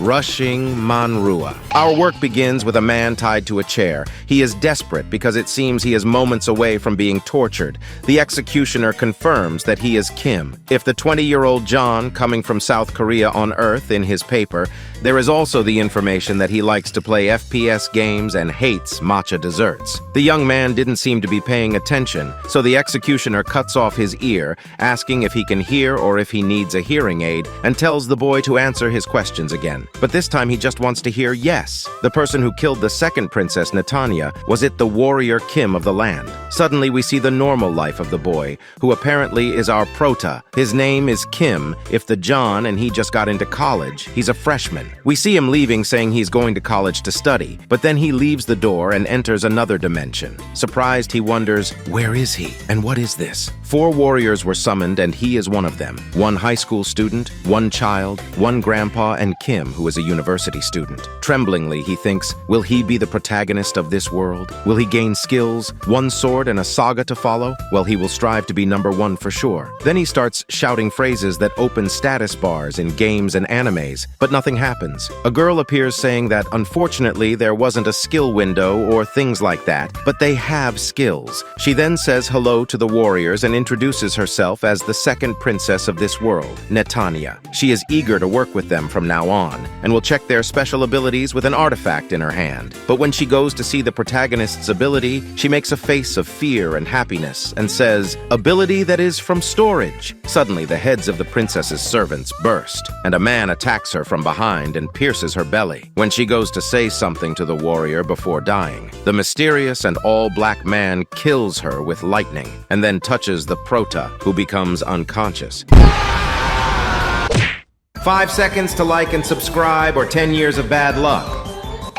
Rushing Manhua. Our work begins with a man tied to a chair. He is desperate because it seems he is moments away from being tortured. The executioner confirms that he is Kim. If the 20-year-old John coming from South Korea on Earth in his paper, there is also the information that he likes to play FPS games and hates matcha desserts. The young man didn't seem to be paying attention, so the executioner cuts off his ear, asking if he can hear or if he needs a hearing aid, and tells the boy to answer his questions again. But this time he just wants to hear yes. The person who killed the second princess, Netanya, was it the warrior Kim of the land? Suddenly we see the normal life of the boy, who apparently is our prota. His name is Kim. If the John and he just got into college, he's a freshman. We see him leaving saying he's going to college to study, but then he leaves the door and enters another dimension. Surprised, he wonders, where is he? And what is this? 4 warriors were summoned and he is one of them. 1 high school student, 1 child, 1 grandpa, and Kim, who is a university student. Tremblingly, he thinks, will he be the protagonist of this world? Will he gain skills, 1 sword, and a saga to follow? Well, he will strive to be number 1 for sure. Then he starts shouting phrases that open status bars in games and animes, but nothing happens. A girl appears saying that unfortunately there wasn't a skill window or things like that, but they have skills. She then says hello to the warriors and introduces herself as the second princess of this world, Netanya. She is eager to work with them from now on, and will check their special abilities with an artifact in her hand. But when she goes to see the protagonist's ability, she makes a face of fear and happiness and says, "Ability that is from storage." Suddenly, the heads of the princess's servants burst, and a man attacks her from behind and pierces her belly. When she goes to say something to the warrior before dying, the mysterious and all-black man kills her with lightning, and then touches the prota, who becomes unconscious. 5 seconds to like and subscribe, or 10 years of bad luck.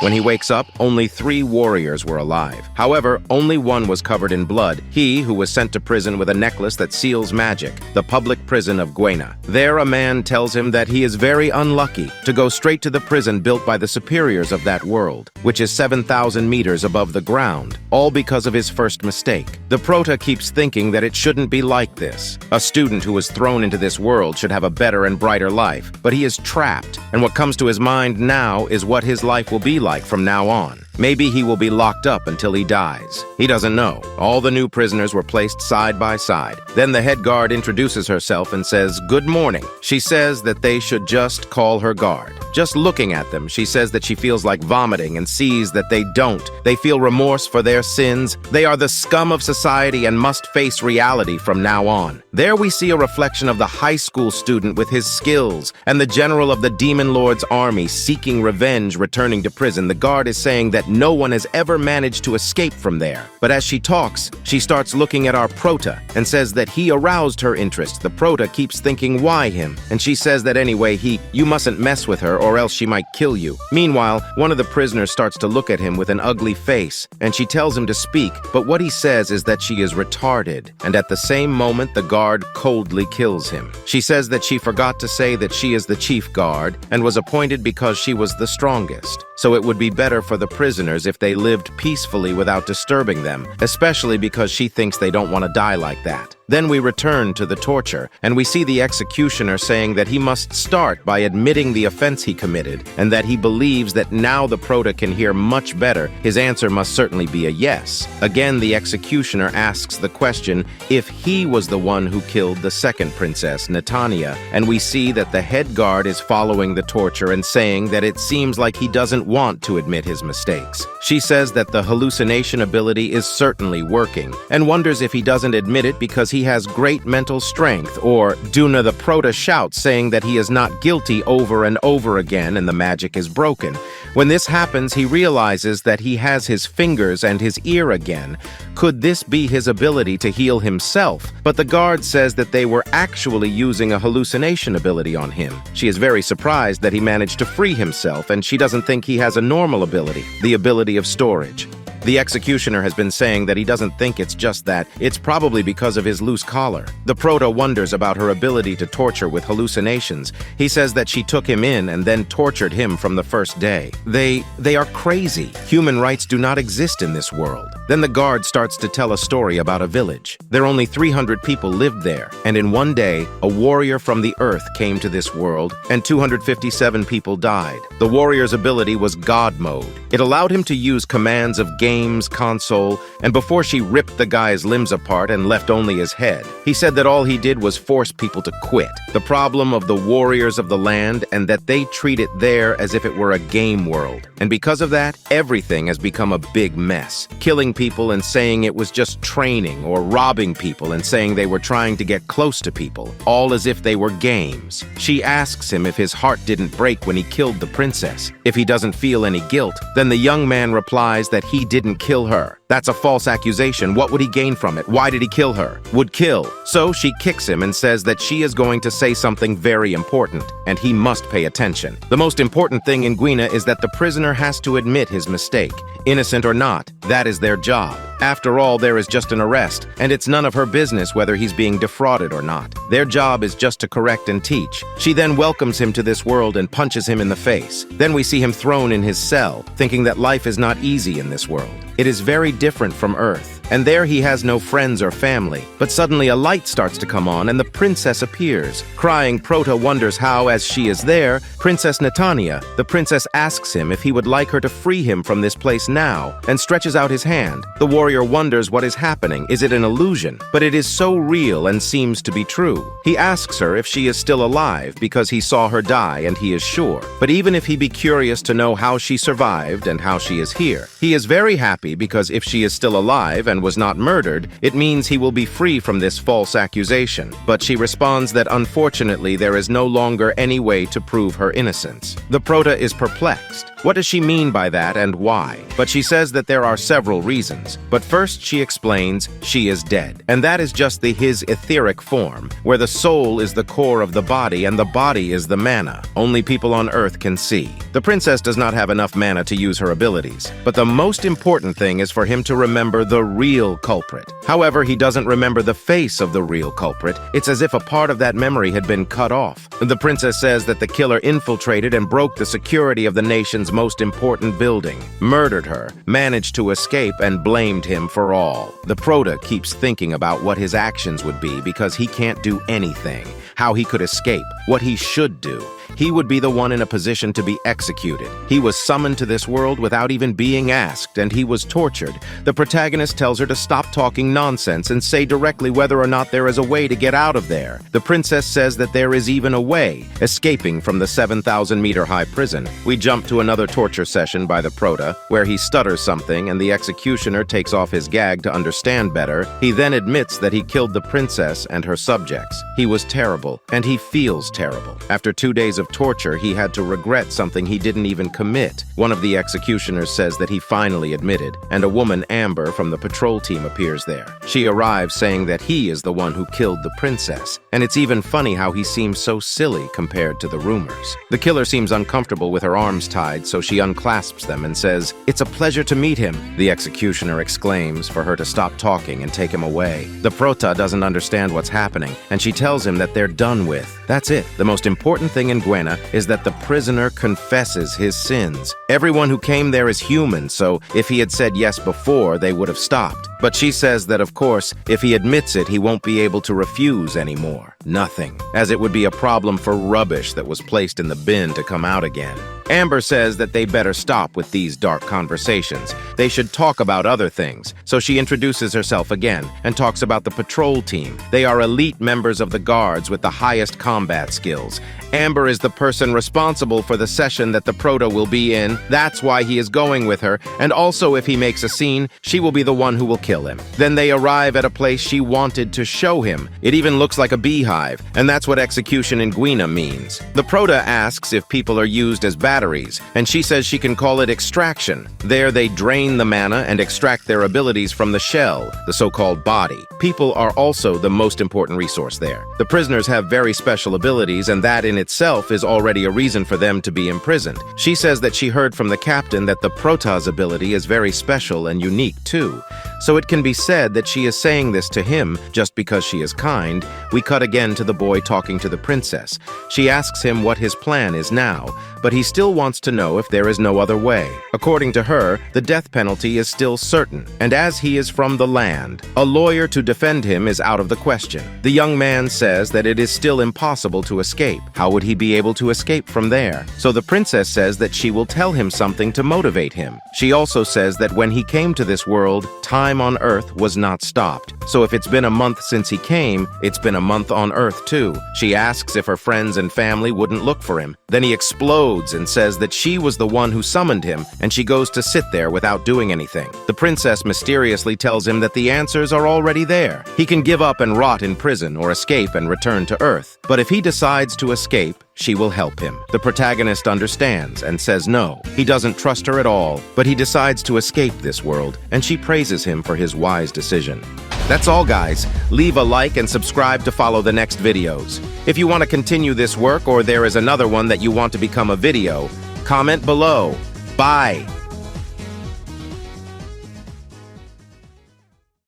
When he wakes up, only 3 warriors were alive. However, only 1 was covered in blood, he who was sent to prison with a necklace that seals magic, the public prison of Guena. There, a man tells him that he is very unlucky to go straight to the prison built by the superiors of that world, which is 7,000 meters above the ground, all because of his first mistake. The prota keeps thinking that it shouldn't be like this. A student who was thrown into this world should have a better and brighter life, but he is trapped, and what comes to his mind now is what his life will be like from now on. Maybe he will be locked up until he dies. He doesn't know. All the new prisoners were placed side by side. Then the head guard introduces herself and says, "Good morning." She says that they should just call her guard. Just looking at them, she says that she feels like vomiting and sees that they don't. They feel remorse for their sins. They are the scum of society and must face reality from now on. There we see a reflection of the high school student with his skills and the general of the Demon Lord's army seeking revenge returning to prison. The guard is saying that no one has ever managed to escape from there. But as she talks, she starts looking at our prota and says that he aroused her interest. The prota keeps thinking, why him? And she says that anyway, you mustn't mess with her or else she might kill you. Meanwhile, one of the prisoners starts to look at him with an ugly face, and she tells him to speak, but what he says is that she is retarded. And at the same moment, the guard coldly kills him. She says that she forgot to say that she is the chief guard and was appointed because she was the strongest. So it would be better for the prisoners if they lived peacefully without disturbing them, especially because she thinks they don't want to die like that. Then we return to the torture, and we see the executioner saying that he must start by admitting the offense he committed, and that he believes that now the prota can hear much better. His answer must certainly be a yes. Again, the executioner asks the question if he was the one who killed the second princess, Netanya, and we see that the head guard is following the torture and saying that it seems like he doesn't want to admit his mistakes. She says that the hallucination ability is certainly working, and wonders if he doesn't admit it because he has great mental strength, or Duna the prota shouts saying that he is not guilty over and over again and the magic is broken. When this happens, he realizes that he has his fingers and his ear again. Could this be his ability to heal himself? But the guard says that they were actually using a hallucination ability on him. She is very surprised that he managed to free himself, and she doesn't think he has a normal ability, the ability of storage. The executioner has been saying that he doesn't think it's just that, it's probably because of his loose collar. The Prota wonders about her ability to torture with hallucinations. He says that she took him in and then tortured him from the first day. They are crazy. Human rights do not exist in this world. Then the guard starts to tell a story about a village. There only 300 people lived there, and in one day, a warrior from the earth came to this world, and 257 people died. The warrior's ability was God mode. It allowed him to use commands of games, console, and before she ripped the guy's limbs apart and left only his head, he said that all he did was force people to quit. The problem of the warriors of the land, and that they treat it there as if it were a game world. And because of that, everything has become a big mess. Killing people and saying it was just training, or robbing people and saying they were trying to get close to people, all as if they were games. She asks him if his heart didn't break when he killed the princess. If he doesn't feel any guilt, then the young man replies that he didn't kill her. That's a false accusation. What would he gain from it? Why did he kill her? Would kill. So she kicks him and says that she is going to say something very important, and he must pay attention. The most important thing in Guina is that the prisoner has to admit his mistake. Innocent or not, that is their job. After all, there is just an arrest, and it's none of her business whether he's being defrauded or not. Their job is just to correct and teach. She then welcomes him to this world and punches him in the face. Then we see him thrown in his cell, thinking that life is not easy in this world. It is very different from Earth, and there he has no friends or family. But suddenly a light starts to come on and the princess appears. Crying, Prota wonders how, as she is there, Princess Netania, the princess asks him if he would like her to free him from this place now, and stretches out his hand. The warrior wonders what is happening. Is it an illusion? But it is so real and seems to be true. He asks her if she is still alive because he saw her die and he is sure. But even if he be curious to know how she survived and how she is here, he is very happy because if she is still alive and was not murdered, it means he will be free from this false accusation. But she responds that unfortunately there is no longer any way to prove her innocence. The Prota is perplexed. What does she mean by that and why? But she says that there are several reasons. But first she explains she is dead. And that is just his etheric form, where the soul is the core of the body and the body is the mana. Only people on Earth can see. The princess does not have enough mana to use her abilities. But the most important thing is for him to remember the real culprit. However, he doesn't remember the face of the real culprit. It's as if a part of that memory had been cut off. The princess says that the killer infiltrated and broke the security of the nation's most important building, murdered her, managed to escape, and blamed him for all. The Prota keeps thinking about what his actions would be because he can't do anything, how he could escape, what he should do. He would be the one in a position to be executed. He was summoned to this world without even being asked, and he was tortured. The protagonist tells her to stop talking nonsense and say directly whether or not there is a way to get out of there. The princess says that there is even a way, escaping from the 7,000-meter-high prison. We jump to another torture session by the Prota, where he stutters something and the executioner takes off his gag to understand better. He then admits that he killed the princess and her subjects. He was terrible, and he feels terrible. After 2 days of torture, he had to regret something he didn't even commit. One of the executioners says that he finally admitted, and a woman, Amber, from the patrol team appears there. She arrives saying that he is the one who killed the princess, and it's even funny how he seems so silly compared to the rumors. The killer seems uncomfortable with her arms tied, so she unclasps them and says, "It's a pleasure to meet him," the executioner exclaims for her to stop talking and take him away. The Prota doesn't understand what's happening, and she tells him that they're done with. That's it. The most important thing in Guena is that the prisoner confesses his sins. Everyone who came there is human, so if he had said yes before, they would have stopped. But she says that, of course, if he admits it, he won't be able to refuse anymore. Nothing, as it would be a problem for rubbish that was placed in the bin to come out again. Amber says that they better stop with these dark conversations. They should talk about other things. So she introduces herself again and talks about the patrol team. They are elite members of the guards with the highest combat skills. Amber is the person responsible for the session that the Prota will be in. That's why he is going with her. And also, if he makes a scene, she will be the one who will kill him. Then they arrive at a place she wanted to show him. It even looks like a beehive, and that's what execution in Guina means. The Prota asks if people are used as batteries, and she says she can call it extraction. There they drain the mana and extract their abilities from the shell, the so-called body. People are also the most important resource there. The prisoners have very special abilities, and that in itself is already a reason for them to be imprisoned. She says that she heard from the captain that the Prota's ability is very special and unique too. So it can be said that she is saying this to him just because she is kind. We cut again to the boy talking to the princess. She asks him what his plan is now, but he still wants to know if there is no other way. According to her, the death penalty is still certain, and as he is from the land, a lawyer to defend him is out of the question. The young man says that it is still impossible to escape. How would he be able to escape from there? So the princess says that she will tell him something to motivate him. She also says that when he came to this world, time on Earth was not stopped. So if it's been a month since he came, it's been a month on Earth too. She asks if her friends and family wouldn't look for him. Then he explodes and says that she was the one who summoned him, and she goes to sit there without doing anything. The princess mysteriously tells him that the answers are already there. He can give up and rot in prison or escape and return to Earth. But if he decides to escape, she will help him. The protagonist understands and says no. He doesn't trust her at all, but he decides to escape this world, and she praises him for his wise decision. That's all, guys. Leave a like and subscribe to follow the next videos. If you want to continue this work or there is another one that you want to become a video, comment below. Bye!